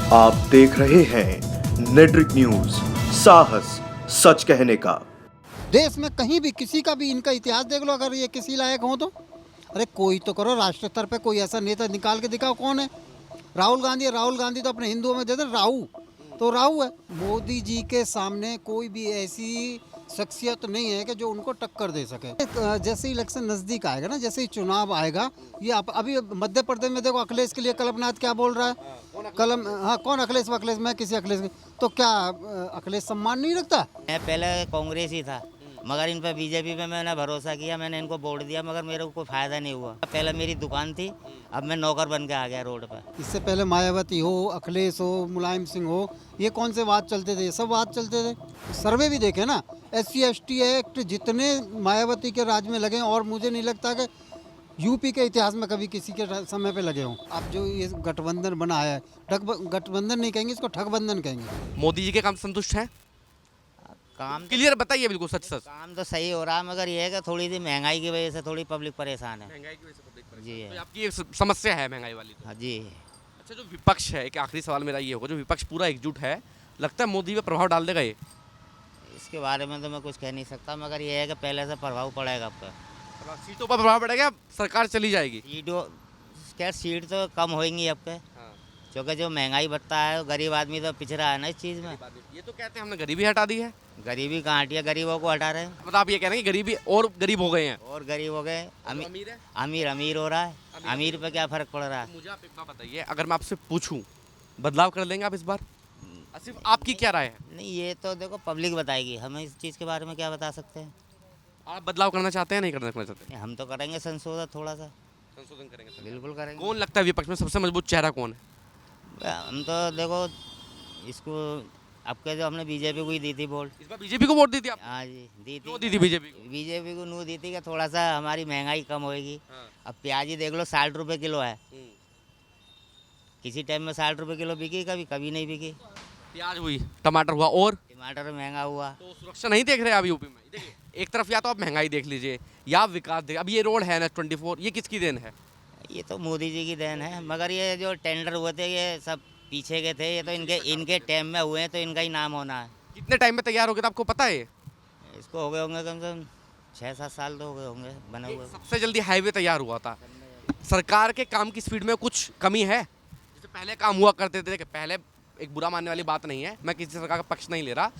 आप देख रहे हैं नेट्रिक न्यूज, साहस सच कहने का। देश में कहीं भी किसी का भी इनका इतिहास देख लो, अगर ये किसी लायक हो तो अरे कोई तो करो, राष्ट्र स्तर पे कोई ऐसा नेता निकाल के दिखाओ। कौन है? राहुल गांधी है। राहुल गांधी तो अपने हिंदुओं में देते राहु, तो राहु है। मोदी जी के सामने कोई भी ऐसी शख्सियत नहीं है कि जो उनको टक्कर दे सके। जैसे इलेक्शन नज़दीक आएगा ना, जैसे ही चुनाव आएगा, ये अभी मध्य प्रदेश में देखो, अखिलेश के लिए कलमनाथ क्या बोल रहा है। कौन अखिलेश? मैं किसी अखिलेश तो क्या अखिलेश सम्मान नहीं रखता? मैं पहले कांग्रेस ही था, मगर इन पर बीजेपी पे मैंने भरोसा किया, मैंने इनको वोट दिया, मगर मेरे को कोई फ़ायदा नहीं हुआ। पहले मेरी दुकान थी, अब मैं नौकर बन के आ गया रोड पर। इससे पहले मायावती हो, अखिलेश हो, मुलायम सिंह हो, ये कौन से बात चलते थे? ये सब बात चलते थे। सर्वे भी देखे ना, SC/ST एक्ट जितने मायावती के राज में लगे, और मुझे नहीं लगता कि यूपी के इतिहास में कभी किसी के समय पे लगे हों। अब जो ये गठबंधन बना है, गठबंधन नहीं कहेंगे इसको, ठगबंधन कहेंगे। मोदी जी के काम संतुष्ट हैं? काम क्लियर बताइए, बिल्कुल सच सच। काम तो सही हो रहा है, मगर ये है कि थोड़ी सी महंगाई की वजह से थोड़ी पब्लिक परेशान है। महंगाई की वजह से पब्लिक परेशान जी है। है। तो आपकी एक समस्या है महंगाई वाली तो। हाँ जी। अच्छा, जो विपक्ष है, एक आखिरी सवाल मेरा ये होगा, जो विपक्ष पूरा एकजुट है, लगता है मोदी पे प्रभाव डाल देगा ये? इसके बारे में तो मैं कुछ कह नहीं सकता, मगर ये है कि पहले से प्रभाव पड़ेगा आपका। सीटों पर प्रभाव पड़ेगा, सरकार चली जाएगी? सीट तो कम होंगी आपके, क्योंकि जो महंगाई बढ़ता है, गरीब आदमी तो पिछड़ा है ना इस चीज़ में। ये तो कहते हैं हमने गरीबी हटा दी है। गरीबी कहाँ हटी है? गरीबों को हटा रहे हैं। मतलब आप ये कह रहे हैं कि गरीबी और गरीब हो गए हैं? और गरीब हो गए, अमीर है? अमीर हो रहा है। अमीर पे क्या फर्क पड़ रहा है? मुझे आप एक बात बताइए, अगर मैं आपसे पूछूं बदलाव कर लेंगे आप इस बार? सिर्फ आपकी क्या राय है? नहीं, ये तो देखो पब्लिक बताएगी, हमें इस चीज़ के बारे में क्या बता सकते हैं। आप बदलाव करना चाहते हैं, नहीं करना चाहते? हम तो करेंगे संशोधन, थोड़ा सा संशोधन करेंगे। बिल्कुल करेंगे। कौन लगता है विपक्ष में सबसे मजबूत चेहरा कौन है? हम तो देखो इसको, आपके जो हमने बीजेपी को ही दी थी वोट। इस बार बीजेपी को वोट दी थी आप? हाँ जी, दी क्यों थी। दी थी बीजेपी को? बीजेपी को नू दी थी कि थोड़ा सा हमारी महंगाई कम होएगी। हाँ। अब प्याज ही देख लो, 60 रुपये किलो है। किसी टाइम में 60 रुपये किलो बिकी, कभी नहीं बिकी। प्याज हुई, टमाटर हुआ, और टमाटर महंगा हुआ। तो सुरक्षा नहीं देख रहे आप यूपी में? देखिए, एक तरफ या तो आप महंगाई देख लीजिए, या आप विकास देख। अब ये रोड है ना 24, ये किसकी देन है? ये तो मोदी जी की देन है, मगर ये जो टेंडर हुए थे ये सब पीछे के थे, ये तो इनके टाइम में हुए हैं, तो इनका ही नाम होना है। कितने टाइम में तैयार हो गया था आपको पता है? इसको हो गए होंगे कम से कम 6-7 साल तो हो गए होंगे बने हुए। सबसे जल्दी हाईवे तैयार हुआ था। सरकार के काम की स्पीड में कुछ कमी है? जैसे पहले काम हुआ करते थे, कि पहले एक बुरा मानने वाली बात नहीं है, मैं किसी सरकार का पक्ष नहीं ले रहा,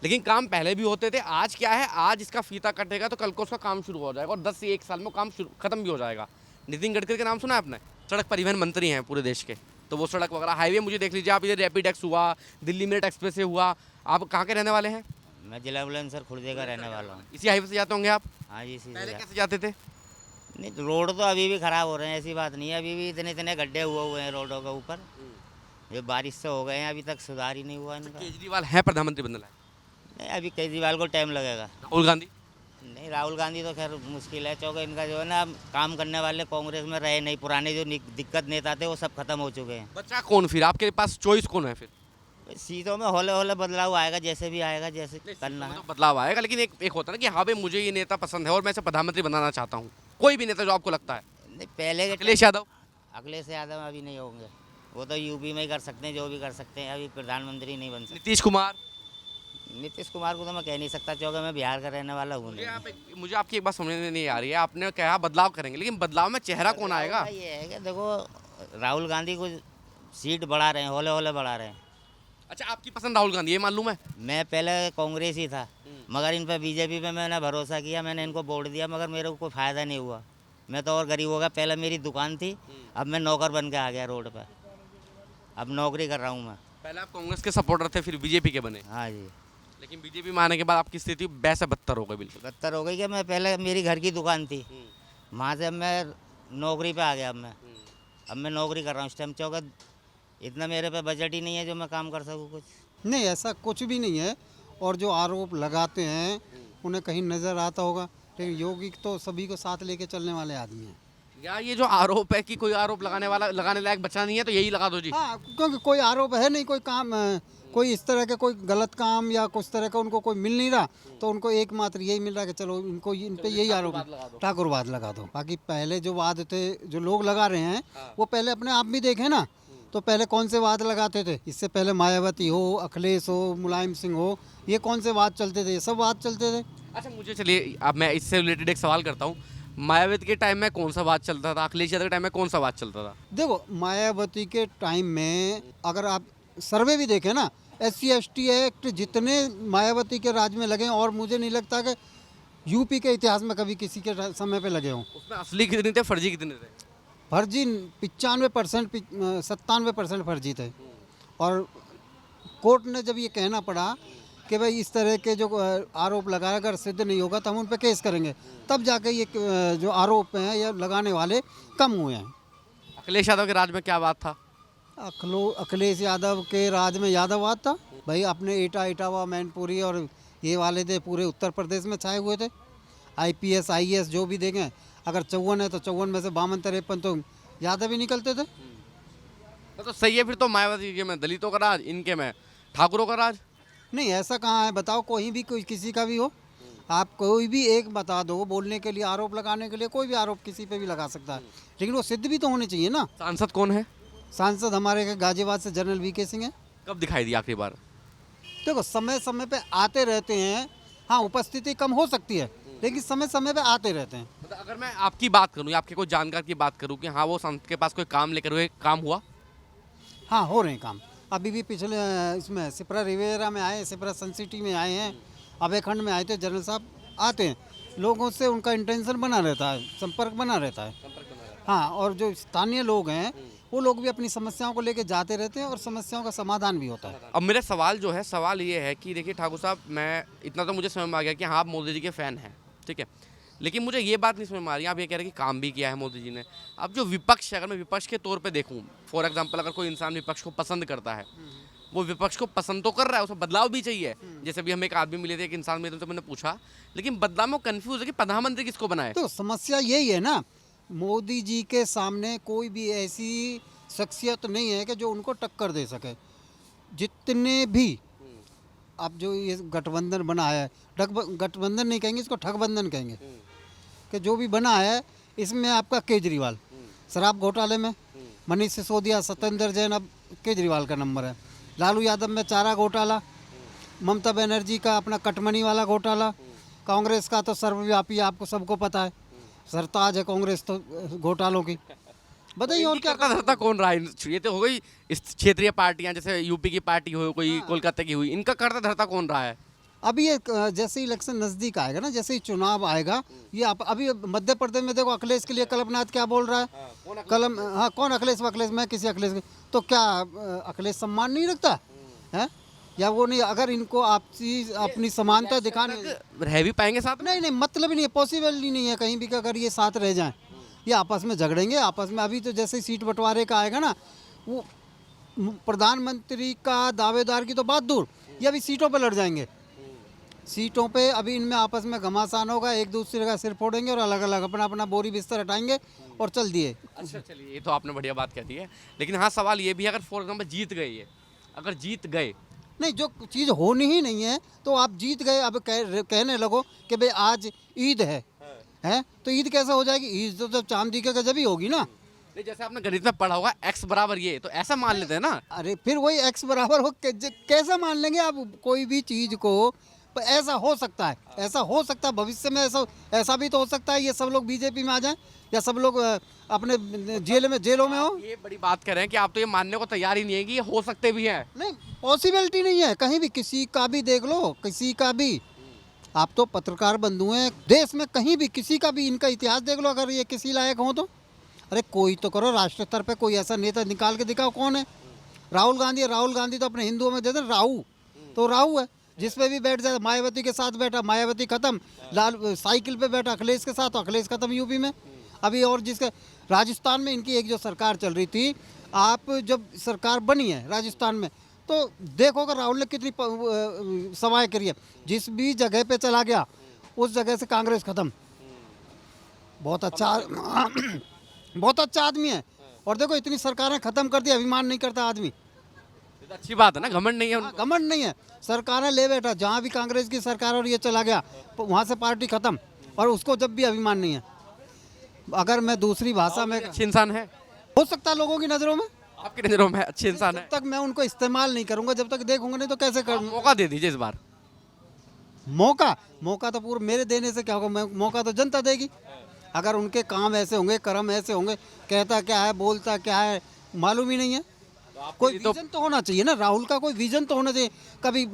लेकिन काम पहले भी होते थे। आज क्या है, आज इसका फीता कटेगा तो कल को उसका काम शुरू हो जाएगा, और 10 से 1 साल में काम खत्म भी हो जाएगा। नितिन गडकरी का नाम सुना है आपने? सड़क परिवहन मंत्री हैं पूरे देश के, तो वो सड़क वगैरह हाईवे मुझे देख लीजिए आप, इधर रैपिड एक्स हुआ, दिल्ली मेरठ एक्सप्रेस से हुआ। आप कहाँ के रहने वाले हैं? मैं जिला बुलंदशहर खुर्दे का रहने वाला हूँ। इसी हाईवे से जाते होंगे आप? हाँ जी, इसी पहले से। कैसे जाते थे? नहीं, तो रोड तो अभी भी ख़राब हो रहे हैं, ऐसी बात नहीं है। अभी भी इतने गड्ढे हुए हैं रोडों के ऊपर, ये बारिश से हो गए हैं, अभी तक सुधार ही नहीं हुआ इनका। केजरीवाल है प्रधानमंत्री बनने लायक? नहीं, अभी केजरीवाल को टाइम लगेगा। राहुल गांधी? नहीं, राहुल गांधी तो खैर मुश्किल है, क्योंकि इनका जो है ना, काम करने वाले कांग्रेस में रहे नहीं। पुराने जो दिक्कत नेता थे वो सब खत्म हो चुके हैं। बचा कौन फिर? आपके पास चॉइस कौन है फिर? सीटों में हौले बदलाव आएगा, जैसे भी आएगा, जैसे करना है। तो बदलाव आएगा, लेकिन एक होता है ना कि हाँ भाई मुझे ये नेता पसंद है और मैं इसे प्रधानमंत्री बनाना चाहता हूँ। कोई भी नेता जो आपको लगता है? नहीं, पहले के अखिलेश यादव? अखिलेश यादव अभी नहीं होंगे, वो तो यूपी में ही कर सकते हैं, जो भी कर सकते हैं। अभी प्रधानमंत्री नहीं बन सकते। नीतीश कुमार? नीतीश कुमार को तो मैं कह नहीं सकता, क्योंकि मैं बिहार का रहने वाला हूँ। मुझे आपकी एक बात समझ में नहीं आ रही है। आपने कहा बदलाव करेंगे, लेकिन बदलाव में चेहरा कौन आएगा? ये है कि देखो, राहुल गांधी को सीट बढ़ा रहे हैं, हौले बढ़ा रहे हैं। अच्छा, आपकी पसंद राहुल गांधी, ये मालूम है? मैं पहले कांग्रेस ही था, मगर इन पर बीजेपी पे मैंने भरोसा किया, मैंने इनको वोट दिया, मगर मेरे को कोई फ़ायदा नहीं हुआ। मैं तो और गरीब हो गया। पहले मेरी दुकान थी, अब मैं नौकर बन के आ गया रोड पर, अब नौकरी कर रहा हूँ मैं। पहले आप कांग्रेस के सपोर्टर थे, फिर बीजेपी के बने। हाँ जी। लेकिन बीजेपी में आने के बाद आपकी स्थिति वैसे बदतर हो गई? बिल्कुल बदतर हो गई कि मैं पहले मेरी घर की दुकान थी, वहाँ से अब मैं नौकरी पे आ गया। अब मैं नौकरी कर रहा हूँ इस टाइम, क्योंकि इतना मेरे पे बजट ही नहीं है जो मैं काम कर सकूँ कुछ। नहीं, ऐसा कुछ भी नहीं है। और जो आरोप लगाते हैं उन्हें कहीं नज़र आता होगा, लेकिन योगी तो सभी को साथ लेके चलने वाले आदमी हैं। या ये जो आरोप है कि कोई आरोप लगाने लायक बचा नहीं है, तो यही लगा दो जी। हाँ, क्योंकि कोई आरोप है नहीं, कोई काम कोई इस तरह के कोई गलत काम या कुछ तरह का उनको कोई मिल नहीं रहा, तो उनको एकमात्र यही मिल रहा है कि चलो इनको इन पे यही आरोप ठाकुरवाद लगा दो। बाकी पहले जो वाद थे जो लोग लगा रहे हैं, वो पहले अपने आप भी देखें ना, तो पहले कौन से वाद लगाते थे? इससे पहले मायावती हो, अखिलेश हो, मुलायम सिंह हो, ये कौन से वाद चलते थे? ये सब वाद चलते थे। अच्छा मुझे चलिए अब मैं इससे रिलेटेड एक सवाल करता हूँ, मायावती के टाइम में कौन सा बात चलता था, अखिलेश यादव के टाइम में कौन सा बात चलता था? देखो मायावती के टाइम में अगर आप सर्वे भी देखें ना, SC/ST एक्ट जितने मायावती के राज में लगे हैं, और मुझे नहीं लगता कि यूपी के इतिहास में कभी किसी के समय पे लगे हों। उसमें असली कितने थे, फर्जी कितने थे? फर्जी 95%, 97% फर्जी थे। और कोर्ट ने जब ये कहना पड़ा कि भाई इस तरह के जो आरोप लगाए अगर सिद्ध नहीं होगा तो हम उन पर केस करेंगे, तब जाके ये जो आरोप हैं या लगाने वाले कम हुए हैं। अखिलेश यादव के राज में क्या बात था? अखिलेश यादव के राज में यादववाद था भाई। अपने इटावा, मैनपुरी और ये वाले थे पूरे उत्तर प्रदेश में छाए हुए थे। IPS IAS जो भी देखें, अगर 54 है तो 54 में से 52 53 तो यादव ही निकलते थे। तो सही है फिर तो, मायावती के में दलितों का राज, इनके में ठाकुरों का राज। नहीं ऐसा कहाँ है, बताओ कोई भी, कोई किसी का भी हो, आप कोई भी एक बता दो बोलने के लिए, आरोप लगाने के लिए। कोई भी आरोप किसी पे भी लगा सकता है, लेकिन वो सिद्ध भी तो होने चाहिए ना। सांसद कौन है? सांसद हमारे गाजियाबाद से जनरल VK सिंह है। कब दिखाई दी आखिरी बार? देखो समय समय पे आते रहते हैं, हाँ उपस्थिति कम हो सकती है, लेकिन समय समय पे आते रहते हैं। मतलब अगर मैं आपकी बात करूँ या आपके कोई जानकार की बात करूँ कि हाँ वो सांसद के पास कोई काम लेकर हुए, काम हुआ? हाँ हो रहे हैं काम। अभी भी पिछले इसमें सिपरा रिवेरा में आए, सिपरा सन सिटी में आए हैं, अभयखंड में आए थे। जनरल साहब आते हैं, लोगों से उनका इंटेंशन बना रहता है, संपर्क बना रहता है। हाँ, और जो स्थानीय लोग हैं वो लोग भी अपनी समस्याओं को लेके जाते रहते हैं और समस्याओं का समाधान भी होता है। अब मेरा सवाल जो है, सवाल ये है कि देखिए ठाकुर साहब, मैं इतना तो मुझे समझ में आ गया कि हाँ आप मोदी जी के फ़ैन हैं, ठीक है, लेकिन मुझे ये बात नहीं समझ में आ रही है, आप ये कह रहे हैं कि काम भी किया है मोदी जी ने। अब जो विपक्ष है, अगर मैं विपक्ष के तौर पे देखूं, फॉर एग्जांपल अगर कोई इंसान विपक्ष को पसंद करता है, वो विपक्ष को पसंद तो कर रहा है, उसमें बदलाव भी चाहिए। जैसे भी हम एक आदमी मिले थे, एक इंसान मिले थे, तो मैंने पूछा, लेकिन बदलाव में कन्फ्यूज है कि प्रधानमंत्री किसको बनाए। तो समस्या यही है ना, मोदी जी के सामने कोई भी ऐसी शख्सियत नहीं है कि जो उनको टक्कर दे सके। जितने भी अब जो ये गठबंधन बना है, गठबंधन नहीं कहेंगे इसको, ठगबंधन कहेंगे, कि जो भी बना है इसमें आपका केजरीवाल शराब घोटाले में, मनीष सिसोदिया, सत्येंद्र जैन, अब केजरीवाल का नंबर है। लालू यादव में चारा घोटाला, ममता बनर्जी का अपना कटमनी वाला घोटाला, कांग्रेस का तो सर्वव्यापी आपको सबको पता है, सरताज है कांग्रेस तो घोटालों की। बताइए और क्या करता धरता कौन रहा है? ये तो हो गई इस क्षेत्रीय पार्टियां, जैसे यूपी की पार्टी हो, कोई कोलकाता की हुई, इनका करता धरता कौन रहा है? अभी ये जैसे इलेक्शन नज़दीक आएगा ना, जैसे ही चुनाव आएगा, ये अभी मध्य प्रदेश में देखो अखिलेश के लिए कलमनाथ क्या बोल रहा है। कौन अखिलेश? मैं किसी अखिलेश के, तो क्या अखिलेश सम्मान नहीं रखता है या वो नहीं? अगर इनको आपसी अपनी समानता दिखाने रह भी पाएंगे साथ? नहीं, मतलब ही नहीं है, पॉसिबल ही नहीं है कहीं भी कि अगर ये साथ रह जाएं, ये आपस में झगड़ेंगे आपस में। अभी तो जैसे ही सीट बंटवारे का आएगा ना, वो प्रधानमंत्री का दावेदार की तो बात दूर, ये अभी सीटों पर लड़ जाएंगे। सीटों पे अभी इनमें आपस में घमासान होगा, एक दूसरे का सिर फोड़ेंगे और अलग अलग अपना अपना बोरी बिस्तर हटाएंगे और चल दिए। अच्छा चलिए, ये तो आपने बढ़िया बात कह दी है, लेकिन हाँ सवाल ये भी है, अगर फॉर एग्जाम्पल जीत गए, ये अगर जीत गए, नहीं जो चीज़ होनी ही नहीं है तो आप जीत गए, अब कहने लगो कि भाई आज ईद है, तो ईद कैसे हो जाएगी? ईद तो जब चांद दिखेगा जब ही होगी ना। नहीं जैसे आपने गणित में पढ़ा होगा x बराबर ये, तो ऐसा मान लेते हैं ना। अरे फिर वही x बराबर हो, कैसा मान लेंगे आप कोई भी चीज़ को? पर ऐसा हो सकता है, ऐसा हो सकता है भविष्य में, ऐसा भी तो हो सकता है ये सब लोग बीजेपी में आ जाएं या सब लोग अपने जेलों में हो। ये बड़ी बात कर रहे हैं कि आप तो ये मानने को तैयार ही नहीं है कि ये हो सकते भी हैं। नहीं, पॉसिबिलिटी नहीं है कहीं भी, किसी का भी देख लो, किसी का भी। आप तो पत्रकार बंधु हैं, देश में कहीं भी किसी का भी इनका इतिहास देख लो, अगर ये किसी लायक हो तो। अरे कोई तो करो, राष्ट्रीय स्तर पे कोई ऐसा नेता निकाल के दिखाओ। कौन है? राहुल गांधी है। राहुल गांधी तो अपने हिंदुओं में देते राहू, तो राहू है, जिस पे भी बैठ जाए। मायावती के साथ बैठा, मायावती खत्म। लाल साइकिल पे बैठा अखिलेश के साथ, तो अखिलेश खत्म यूपी में अभी। और जिसके राजस्थान में इनकी एक जो सरकार चल रही थी, आप जब सरकार बनी है राजस्थान में, तो देखो कि राहुल ने कितनी सभाएं करी है। जिस भी जगह पे चला गया उस जगह से कांग्रेस खत्म। बहुत अच्छा बहुत अच्छा आदमी है। और देखो इतनी सरकारें खत्म कर दी, अभिमान नहीं करता आदमी। तो अच्छी बात है ना, घमंड नहीं है उनको। घमंड नहीं है, सरकारें ले बैठा, जहाँ भी कांग्रेस की सरकार और ये चला गया वहाँ से पार्टी खत्म, और उसको जब भी अभिमान नहीं है। अगर मैं दूसरी भाषा में, अच्छे इंसान है, हो सकता है लोगों की नज़रों में, आपकी नज़रों में अच्छे इंसान है? जब तक मैं उनको इस्तेमाल नहीं करूंगा, जब तक देखूंगा नहीं तो कैसे आप कर मौका दे दीजिए इस बार। मौका तो पूरा मेरे देने से क्या होगा, मौका तो जनता देगी। अगर उनके काम ऐसे होंगे, कर्म ऐसे होंगे, कहता क्या है बोलता क्या है मालूम ही नहीं है। कोई विजन तो होना चाहिए ना, राहुल का कोई विजन तो होना चाहिए। कभी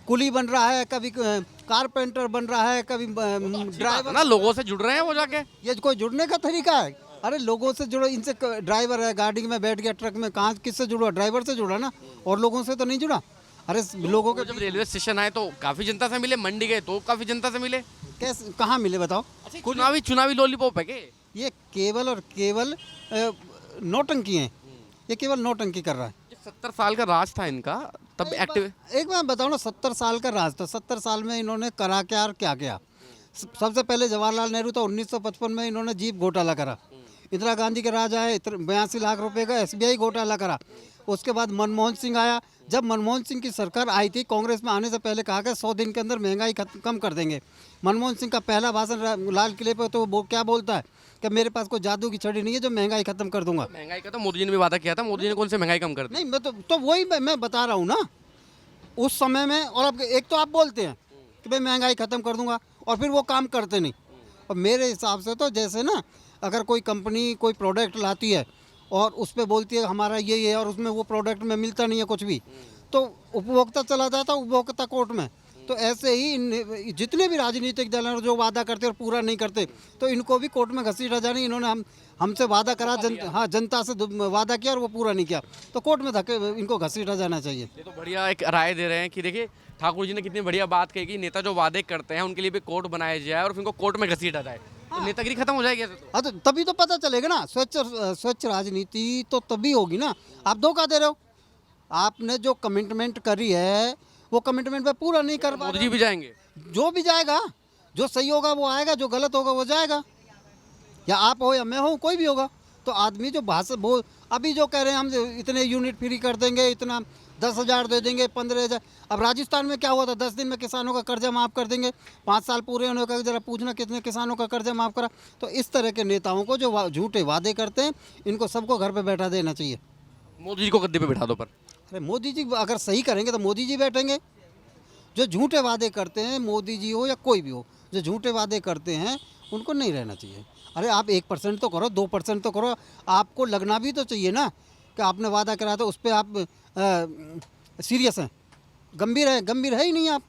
कुली बन रहा है, कभी कारपेंटर बन रहा है, कभी ड्राइवर ना लोगों से जुड़ रहे हैं वो जाके। ये कोई जुड़ने का तरीका है? अरे लोगों से जुड़ो, इनसे ड्राइवर है गाड़ी में बैठ गया ट्रक में, कहाँ किससे जुड़ा? ड्राइवर से जुड़ा ना, और लोगों से तो नहीं जुड़ा। अरे लोगों तो के जब रेलवे स्टेशन आए तो काफी जनता से मिले, मंडी गए तो काफी जनता से मिले। कैसे कहाँ मिले बताओ? चुनावी लॉलीपॉप है के? ये केवल और केवल नौटंकी है, ये केवल नौटंकी कर रहा है। 70 साल का राज था इनका, तब एक्टिव। एक बार बताओ ना, 70 साल का राज था, 70 साल में इन्होंने करा क्या और क्या किया? सबसे पहले जवाहरलाल नेहरू था, 1955 में इन्होंने जीप घोटाला करा। इंदिरा गांधी के राज आए, 82 लाख रुपए का SBI घोटाला करा। उसके बाद मनमोहन सिंह आया। जब मनमोहन सिंह की सरकार आई थी, कांग्रेस में आने से पहले कहा कि 100 दिन के अंदर महंगाई कम कर देंगे। मनमोहन सिंह का पहला भाषण लाल किले पर, तो वो क्या बोलता है कि मेरे पास कोई जादू की छड़ी नहीं है जो महंगाई खत्म कर दूंगा। महंगाई का तो मोदी जी ने भी वादा किया था, मोदी जी ने कौन से महंगाई कम कर दी? नहीं, मैं तो वही मैं बता रहा हूँ ना, उस समय में। और अब एक तो आप बोलते हैं कि भाई महंगाई ख़त्म कर दूंगा, और फिर वो काम करते नहीं। और मेरे हिसाब से तो जैसे ना, अगर कोई कंपनी कोई प्रोडक्ट लाती है और उस पर बोलती है हमारा ये है, और उसमें वो प्रोडक्ट में मिलता नहीं है कुछ भी, तो उपभोक्ता चला जाता है उपभोक्ता कोर्ट में। तो ऐसे ही जितने भी राजनीतिक दल हैं जो वादा करते और पूरा नहीं करते, तो इनको भी कोर्ट में घसीटा जाने। इन्होंने हमसे वादा करा, जनता से वादा किया और वो पूरा नहीं किया, तो कोर्ट में धक्के इनको घसीटा जाना चाहिए। ये तो बढ़िया एक राय दे रहे हैं कि देखिए ठाकुर जी ने कितनी बढ़िया बात कही कि नेता जो वादे करते हैं उनके लिए भी कोर्ट बनाया जाए और फिर उनको कोर्ट में घसीटा जाए, तो नेतागिरी खत्म हो जाएगी ऐसे तो। हाँ, तो तभी तो पता चलेगा ना, स्वच्छ राजनीति तो तभी होगी ना। आप धोखा दे रहे हो, आपने जो कमिटमेंट करी है वो कमिटमेंट पे पूरा नहीं कर पा मोदी रहे जी भी जाएंगे। हो। जो भी जाएगा, जो सही होगा वो आएगा, जो गलत होगा वो जाएगा। या आप हो या मैं हूँ, कोई भी होगा। तो आदमी जो भाषण वो अभी जो कह रहे हैं हम इतने यूनिट फ्री कर देंगे, इतना 10,000 दे देंगे, 15,000। अब राजस्थान में क्या हुआ था, 10 दिन में किसानों का कर्जा माफ़ कर देंगे। 5 साल पूरे होने का जरा पूछना कितने किसानों का कर्जा माफ़ करा। तो इस तरह के नेताओं को जो झूठे वादे करते हैं, इनको सबको घर पे बैठा देना चाहिए। मोदी जी को गद्दे पे बैठा दो पर। अरे मोदी जी अगर सही करेंगे तो मोदी जी बैठेंगे। जो झूठे वादे करते हैं, मोदी जी हो या कोई भी हो, जो झूठे वादे करते हैं उनको नहीं रहना चाहिए। अरे आप 1% तो करो, 2% तो करो, आपको लगना भी तो चाहिए ना कि आपने वादा करा था उस पर आप सीरियस हैं, गंभीर है ही नहीं आप।